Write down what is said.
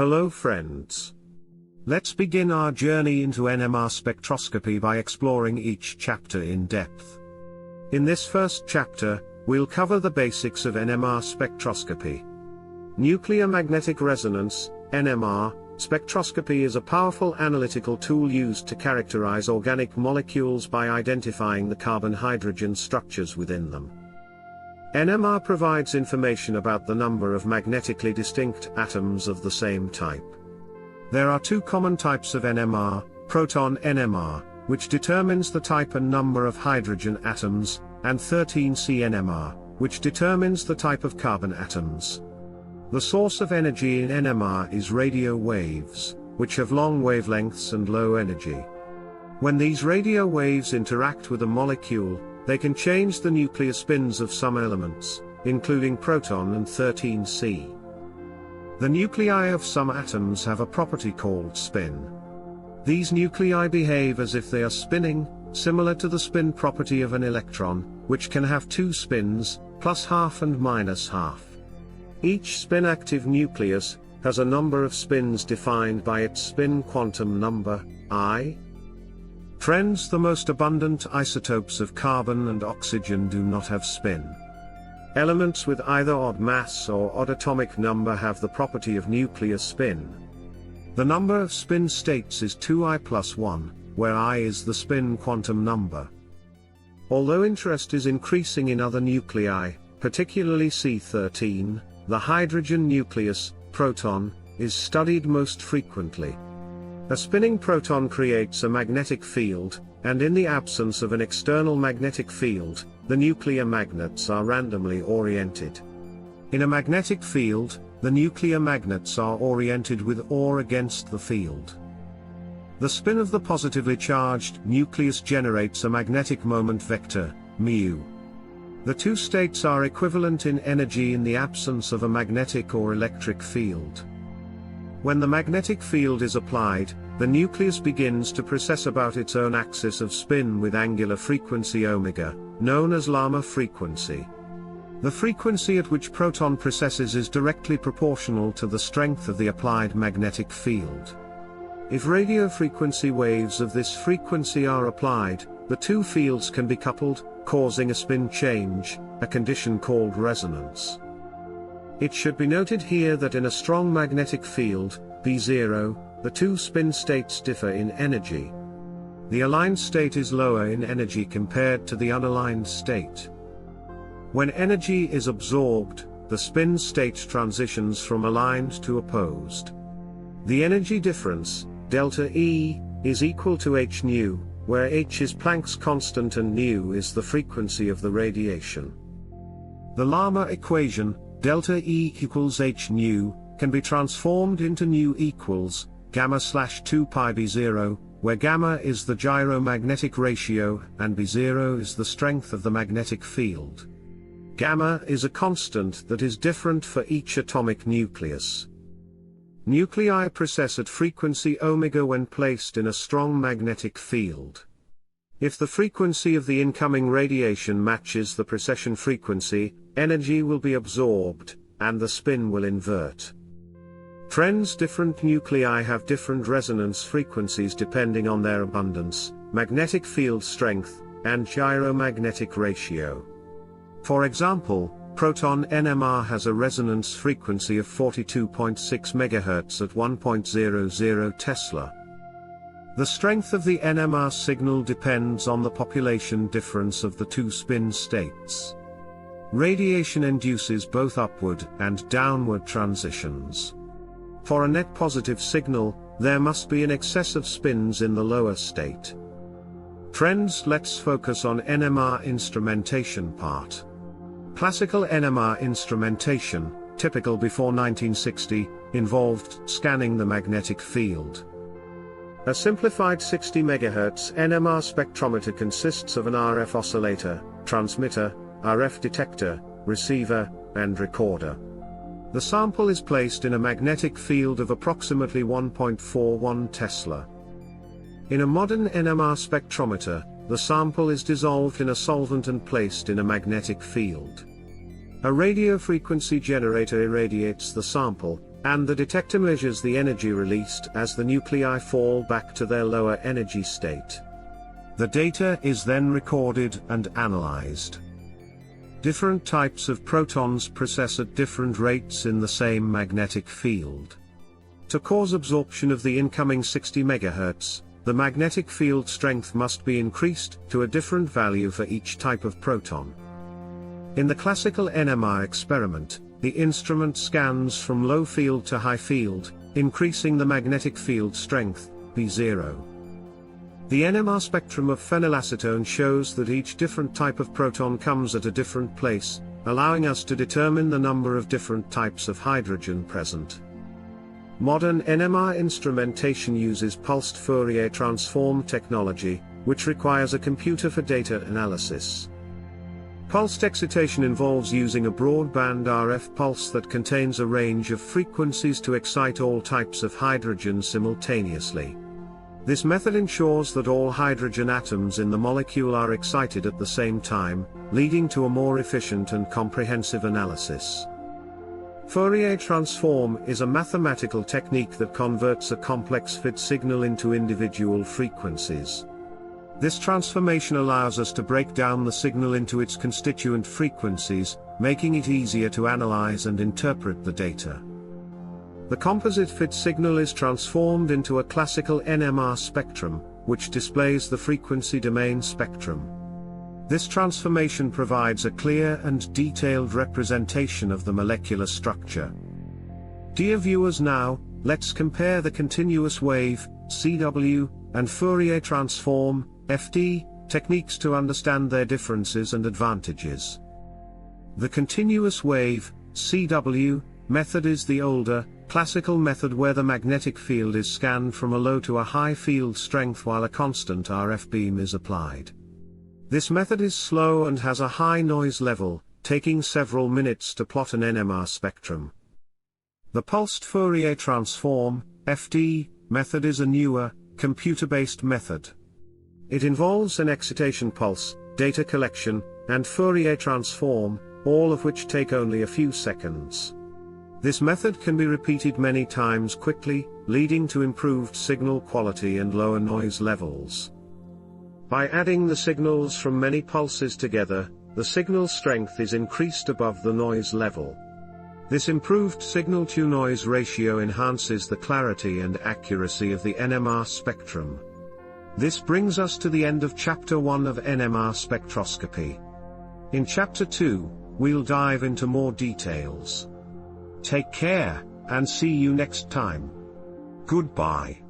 Hello friends. Let's begin our journey into NMR spectroscopy by exploring each chapter in depth. In this first chapter, we'll cover the basics of NMR spectroscopy. Nuclear magnetic resonance, NMR, spectroscopy is a powerful analytical tool used to characterize organic molecules by identifying the carbon-hydrogen structures within them. NMR provides information about the number of magnetically distinct atoms of the same type. There are two common types of NMR, proton NMR, which determines the type and number of hydrogen atoms, and 13C NMR, which determines the type of carbon atoms. The source of energy in NMR is radio waves, which have long wavelengths and low energy. When these radio waves interact with a molecule, they can change the nuclear spins of some elements, including proton and 13C. The nuclei of some atoms have a property called spin. These nuclei behave as if they are spinning, similar to the spin property of an electron, which can have two spins, plus half and minus half. Each spin-active nucleus has a number of spins defined by its spin quantum number, I. Friends, the most abundant isotopes of carbon and oxygen do not have spin. Elements with either odd mass or odd atomic number have the property of nuclear spin. The number of spin states is 2I plus 1, where I is the spin quantum number. Although interest is increasing in other nuclei, particularly C13, the hydrogen nucleus, proton, is studied most frequently. A spinning proton creates a magnetic field, and in the absence of an external magnetic field, the nuclear magnets are randomly oriented. In a magnetic field, the nuclear magnets are oriented with or against the field. The spin of the positively charged nucleus generates a magnetic moment vector, mu. The two states are equivalent in energy in the absence of a magnetic or electric field. When the magnetic field is applied, the nucleus begins to precess about its own axis of spin with angular frequency omega, known as Lambda frequency. The frequency at which proton precesses is directly proportional to the strength of the applied magnetic field. If radiofrequency waves of this frequency are applied, the two fields can be coupled, causing a spin change, a condition called resonance. It should be noted here that in a strong magnetic field, P0, the two spin states differ in energy. The aligned state is lower in energy compared to the unaligned state. When energy is absorbed, the spin state transitions from aligned to opposed. The energy difference, delta E, is equal to h nu, where h is Planck's constant and nu is the frequency of the radiation. The Lambda equation, delta E equals h nu, can be transformed into nu equals gamma/2 pi b0, where gamma is the gyromagnetic ratio and b0 is the strength of the magnetic field. Gamma is a constant that is different for each atomic nucleus. Nuclei precess at frequency omega when placed in a strong magnetic field. If the frequency of the incoming radiation matches the precession frequency, energy will be absorbed, and the spin will invert. Friends, different nuclei have different resonance frequencies depending on their abundance, magnetic field strength, and gyromagnetic ratio. For example, proton NMR has a resonance frequency of 42.6 MHz at 1.00 Tesla. The strength of the NMR signal depends on the population difference of the two spin states. Radiation induces both upward and downward transitions. For a net positive signal, there must be an excess of spins in the lower state. Friends, let's focus on NMR instrumentation part. Classical NMR instrumentation, typical before 1960, involved scanning the magnetic field. A simplified 60 MHz NMR spectrometer consists of an RF oscillator, transmitter, RF detector, receiver, and recorder. The sample is placed in a magnetic field of approximately 1.41 Tesla. In a modern NMR spectrometer, the sample is dissolved in a solvent and placed in a magnetic field. A radiofrequency generator irradiates the sample, and the detector measures the energy released as the nuclei fall back to their lower energy state. The data is then recorded and analyzed. Different types of protons process at different rates in the same magnetic field. To cause absorption of the incoming 60 MHz, the magnetic field strength must be increased to a different value for each type of proton. In the classical NMR experiment, the instrument scans from low field to high field, increasing the magnetic field strength, P0. The NMR spectrum of phenylacetone shows that each different type of proton comes at a different place, allowing us to determine the number of different types of hydrogen present. Modern NMR instrumentation uses pulsed Fourier transform technology, which requires a computer for data analysis. Pulsed excitation involves using a broadband RF pulse that contains a range of frequencies to excite all types of hydrogen simultaneously. This method ensures that all hydrogen atoms in the molecule are excited at the same time, leading to a more efficient and comprehensive analysis. Fourier transform is a mathematical technique that converts a complex FIT signal into individual frequencies. This transformation allows us to break down the signal into its constituent frequencies, making it easier to analyze and interpret the data. The composite FIT signal is transformed into a classical NMR spectrum, which displays the frequency domain spectrum. This transformation provides a clear and detailed representation of the molecular structure. Dear viewers, now, let's compare the continuous wave, CW, and Fourier transform, FD, techniques to understand their differences and advantages. The continuous wave, CW, method is the older, classical method where the magnetic field is scanned from a low to a high field strength while a constant RF beam is applied. This method is slow and has a high noise level, taking several minutes to plot an NMR spectrum. The pulsed Fourier transform, FD, method is a newer, computer-based method. It involves an excitation pulse, data collection, and Fourier transform, all of which take only a few seconds. This method can be repeated many times quickly, leading to improved signal quality and lower noise levels. By adding the signals from many pulses together, the signal strength is increased above the noise level. This improved signal-to-noise ratio enhances the clarity and accuracy of the NMR spectrum. This brings us to the end of Chapter 1 of NMR Spectroscopy. In Chapter 2, we'll dive into more details. Take care, and see you next time. Goodbye.